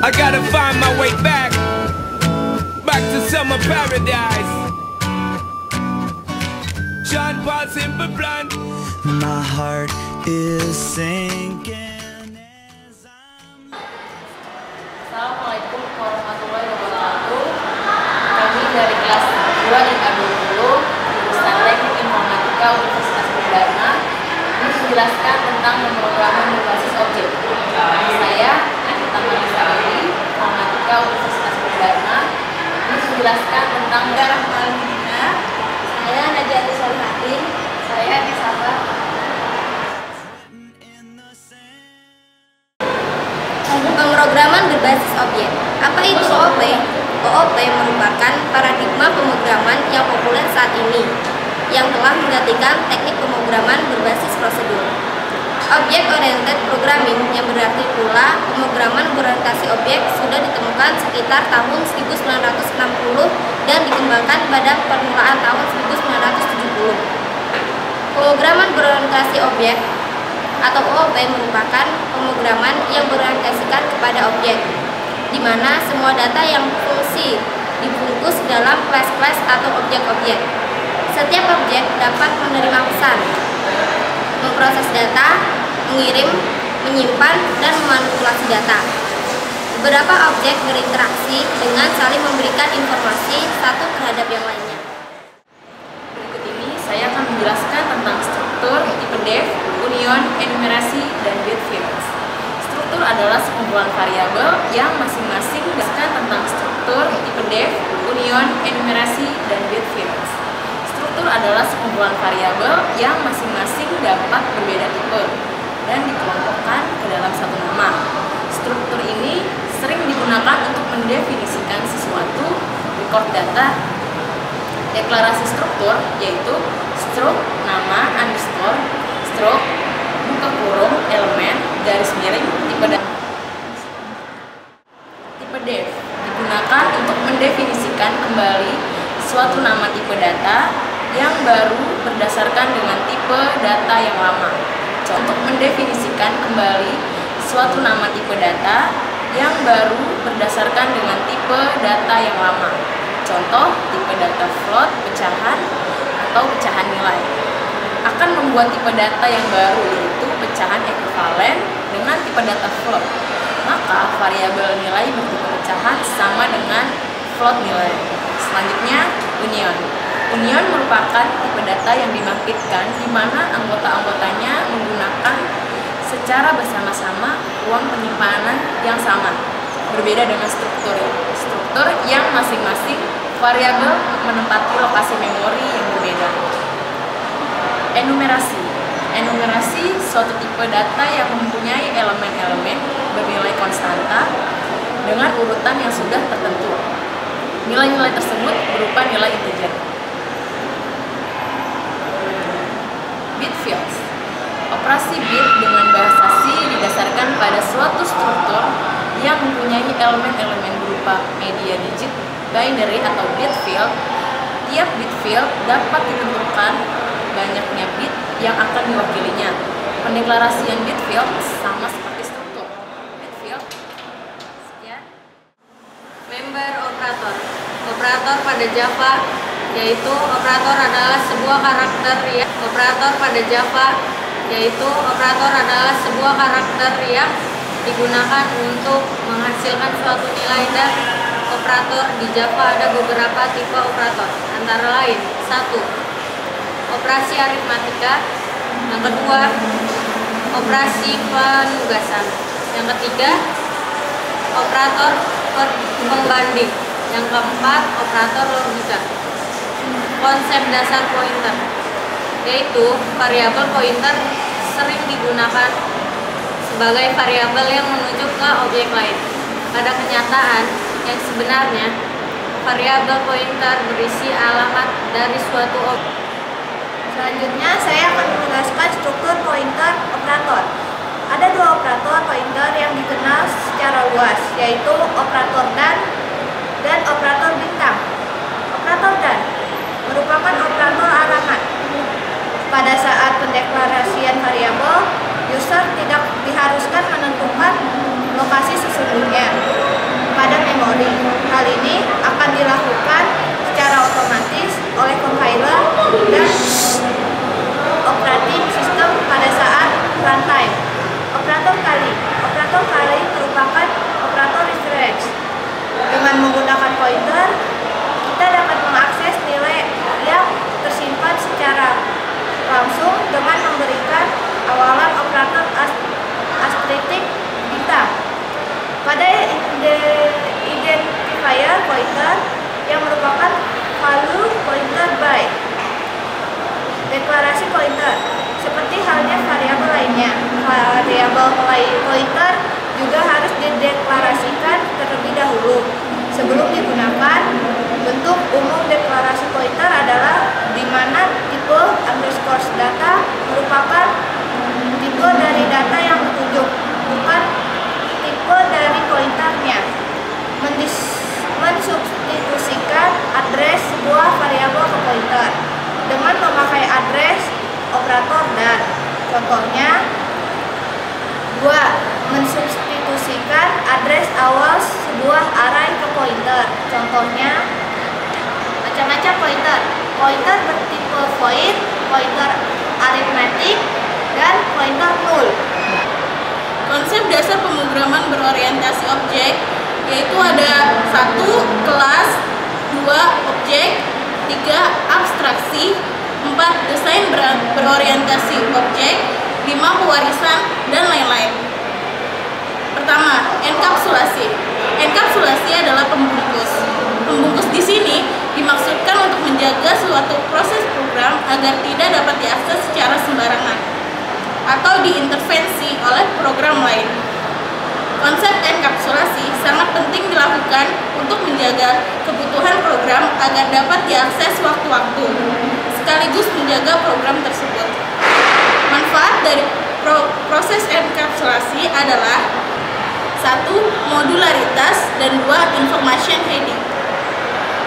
I gotta find my way back to summer paradise. John Paul Simple Plan. My heart is sinking as I'm... Assalamualaikum warahmatullahi wabarakatuh. Kami dari kelas 2 IPA 20 jurusan Teknik Informatika Universitas Udayana ini menjelaskan tentang pemrograman berbasis objek. Saya Anita Marisa Ali, Informatika Universitas Udayana, ini menjelaskan tentang Rahmalina. Saya Najati Solihatin. Saya Nisaba. Pemrograman berbasis objek. Apa itu OOP? OOP merupakan paradigma pemrograman yang populer saat ini, yang telah menggantikan teknik pemrograman berbasis prosedur. Object Oriented Programming yang berarti pula pemrograman berorientasi objek sudah ditemukan sekitar tahun 1960 dan dikembangkan pada permulaan tahun 1970. Pemrograman berorientasi objek atau OOP merupakan pemrograman yang berorientasikan kepada objek, di mana semua data yang fungsi dibungkus dalam kelas-kelas atau objek-objek. Setiap objek dapat menerima pesan, memproses data, mengirim, menyimpan, dan memanipulasi data. Beberapa objek berinteraksi dengan saling memberikan informasi satu terhadap yang lainnya. Berikut ini saya akan menjelaskan tentang struktur, tipe def, union, enumerasi, dan bit fields. Struktur adalah sekumpulan variabel yang masing-masing menjelaskan tentang struktur, tipe def, union, enumerasi, dan bit fields. Struktur adalah sekumpulan variabel yang masing-masing dapat berbeda tipe dan dikelompokkan ke dalam satu nama. Struktur ini sering digunakan untuk mendefinisikan sesuatu, record data. Deklarasi struktur yaitu struk nama underscore struk buka kurung elemen garis miring tipe data. Tipe def digunakan untuk mendefinisikan kembali suatu nama tipe data yang baru berdasarkan dengan tipe data yang lama. Untuk mendefinisikan kembali suatu nama tipe data yang baru berdasarkan dengan tipe data yang lama. Contoh, tipe data float, pecahan, atau pecahan nilai. Akan membuat tipe data yang baru yaitu pecahan ekuivalen dengan tipe data float. Maka variabel nilai bertipe pecahan sama dengan float nilai. Selanjutnya, union. Union merupakan tipe data yang dibangkitkan di mana anggota-anggotanya menggunakan secara bersama-sama ruang penyimpanan yang sama, berbeda dengan struktur. Struktur yang masing-masing variabel menempati lokasi memori yang berbeda. Enumerasi. Enumerasi suatu tipe data yang mempunyai elemen-elemen bernilai konstanta dengan urutan yang sudah tertentu. Nilai-nilai tersebut berupa nilai integer. Bit fields. Operasi bit dengan bahasa C didasarkan pada suatu struktur yang mempunyai elemen-elemen berupa media digit, binary atau bit field. Tiap bit field dapat ditentukan banyaknya bit yang akan diwakilinya. Pendeklarasian bit field sama seperti struktur. Bit field. Sekian. Member operator. Operator pada Java yaitu operator adalah sebuah karakter yang digunakan untuk menghasilkan suatu nilai, dan operator di Java ada beberapa tipe operator, antara lain 1. Operasi aritmatika, yang kedua operasi penugasan, yang ketiga operator pembanding, yang keempat operator logika. Konsep dasar pointer yaitu variabel pointer sering digunakan sebagai variabel yang menunjuk ke objek lain. Pada kenyataan yang sebenarnya, variabel pointer berisi alamat dari suatu objek. Selanjutnya saya akan menjelaskan struktur pointer operator. Ada dua operator pointer yang dikenal secara luas, yaitu operator dan operator bintang. Operator dan merupakan operator alamat. Pada saat pendeklarasian variabel, user tidak diharuskan menentukan lokasi sesungguhnya. pointer, kita dapat mengakses nilai yang tersimpan secara langsung dengan memberikan awalan operator asteristik bintang. Pada identifier pointer yang merupakan value pointer by deklarasi pointer, seperti halnya variabel lainnya. Variabel pointer juga harus dideklarasikan terlebih dahulu sebelum digunakan. Bentuk umum deklarasi pointer adalah di mana tipe underscore data merupakan tipe dari data yang ditunjuk, bukan tipe dari pointernya. Mensubstitusikan address sebuah variabel ke pointer dengan memakai address operator dan. Contohnya, 2. Mensubstitusikan address awal sebuah array ke pointer. Contohnya, macam-macam pointer. Pointer bertipe void, pointer arithmetic, dan pointer null. Konsep dasar pemrograman berorientasi objek yaitu ada 1. Kelas, 2. Objek, 3. Abstraksi, 4. Desain berorientasi objek, 5. Pewarisan, dan lain-lain. Pertama, enkapsulasi. Enkapsulasi adalah pembungkus. Pembungkus di sini dimaksudkan untuk menjaga suatu proses program agar tidak dapat diakses secara sembarangan atau diintervensi oleh program lain. Konsep enkapsulasi sangat penting dilakukan untuk menjaga kebutuhan program agar dapat diakses waktu-waktu, sekaligus menjaga program tersebut. Manfaat dari proses enkapsulasi adalah 1. Modularitas, dan 2. Information hiding.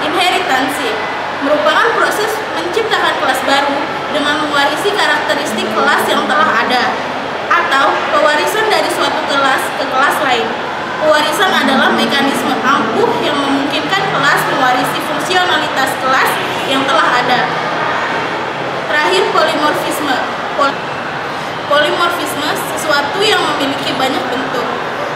Inheritansi merupakan proses menciptakan kelas baru dengan mewarisi karakteristik kelas yang telah ada, atau pewarisan dari suatu kelas ke kelas lain. Pewarisan adalah mekanisme ampuh yang memungkinkan kelas mewarisi fungsionalitas kelas yang telah ada. Terakhir, polimorfisme. Polimorfisme sesuatu yang memiliki banyak bentuk.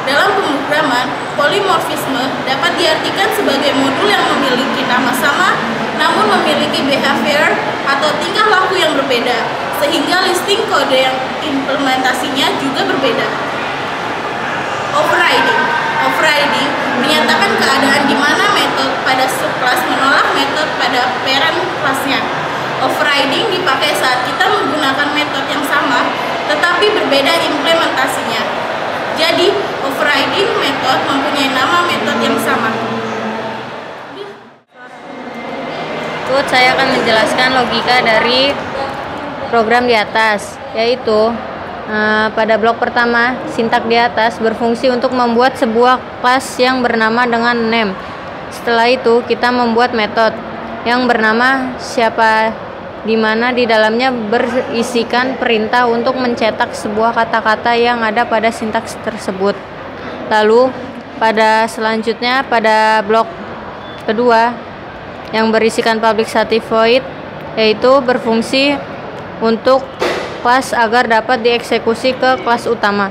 Dalam pemrograman, polimorfisme dapat diartikan sebagai modul yang memiliki nama sama namun memiliki behavior atau tingkah laku yang berbeda, sehingga listing kode yang implementasinya juga berbeda. Overriding. Overriding menyatakan keadaan di mana metode pada subclass menolak metode pada parent kelasnya. Overriding dipakai saat kita menggunakan metode yang sama tetapi berbeda implementasinya. Jadi, overriding method mempunyai nama metode yang sama. Saya akan menjelaskan logika dari program di atas, yaitu pada blok pertama, sintak di atas berfungsi untuk membuat sebuah kelas yang bernama dengan name. Setelah itu, kita membuat metode yang bernama siapa, di mana di dalamnya berisikan perintah untuk mencetak sebuah kata-kata yang ada pada sintaks tersebut. Lalu pada selanjutnya pada blok kedua yang berisikan public static void, yaitu berfungsi untuk kelas agar dapat dieksekusi ke kelas utama.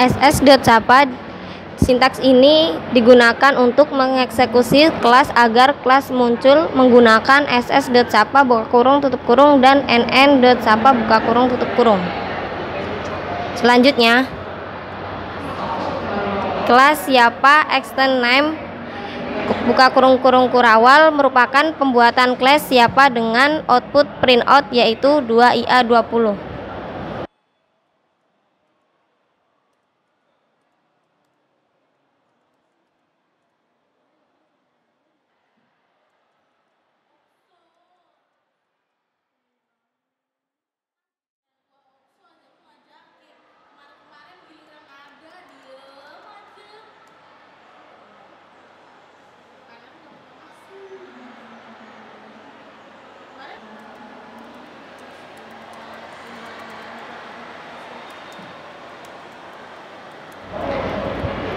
ss.sapa. Sintaks ini digunakan untuk mengeksekusi kelas agar kelas muncul menggunakan ss.sapa buka kurung tutup kurung dan nn.sapa buka kurung tutup kurung. Selanjutnya, kelas siapa extend name buka kurung kurung kurawal merupakan pembuatan kelas siapa dengan output printout yaitu 2ia20.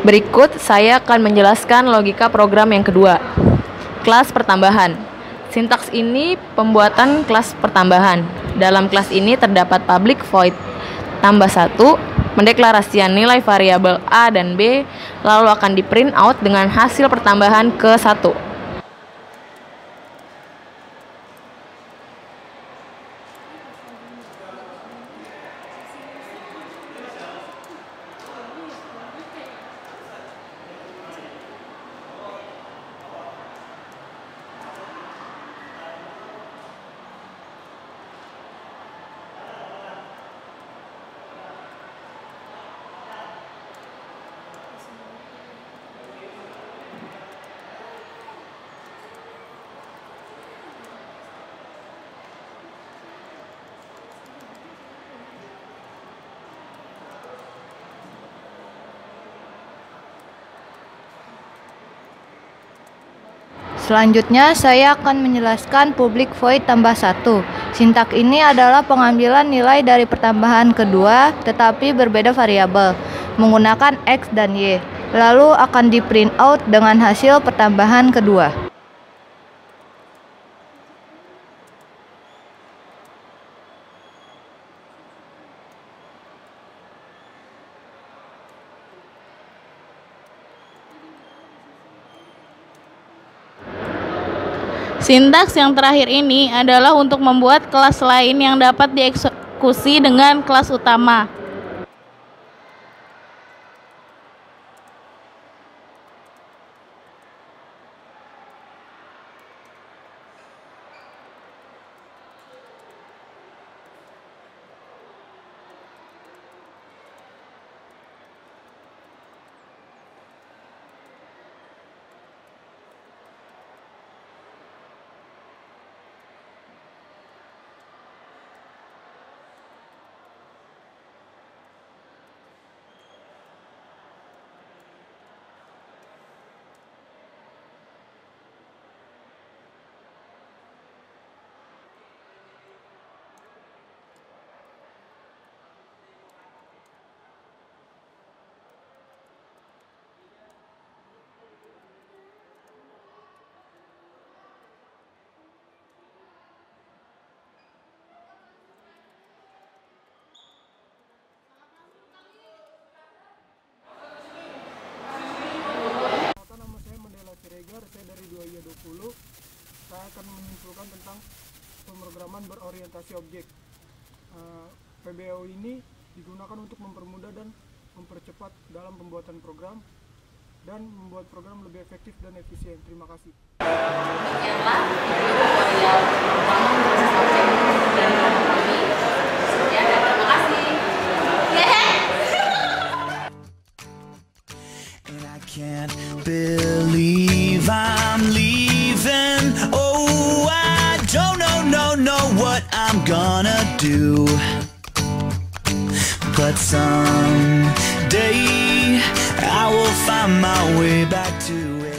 Berikut saya akan menjelaskan logika program yang kedua. Kelas pertambahan. Sintaks ini pembuatan kelas pertambahan. Dalam kelas ini terdapat public void tambah 1, mendeklarasikan nilai variabel A dan B, lalu akan di print out dengan hasil pertambahan ke 1. Selanjutnya saya akan menjelaskan public void tambah 1. Sintak ini adalah pengambilan nilai dari pertambahan kedua tetapi berbeda variabel menggunakan X dan Y, lalu akan di print out dengan hasil pertambahan kedua. Sintaks yang terakhir ini adalah untuk membuat kelas lain yang dapat dieksekusi dengan kelas utama. Saya dari 2I20. Saya akan menyimpulkan tentang pemrograman berorientasi objek. PBO ini digunakan untuk mempermudah dan mempercepat dalam pembuatan program dan membuat program lebih efektif dan efisien. Terima kasih. Demikianlah tutorial pertama berbasis objek dari kami. Sekian dan terima kasih. And I can't believe I'm leaving. Oh, I don't know what I'm gonna do. But someday I will find my way back to it.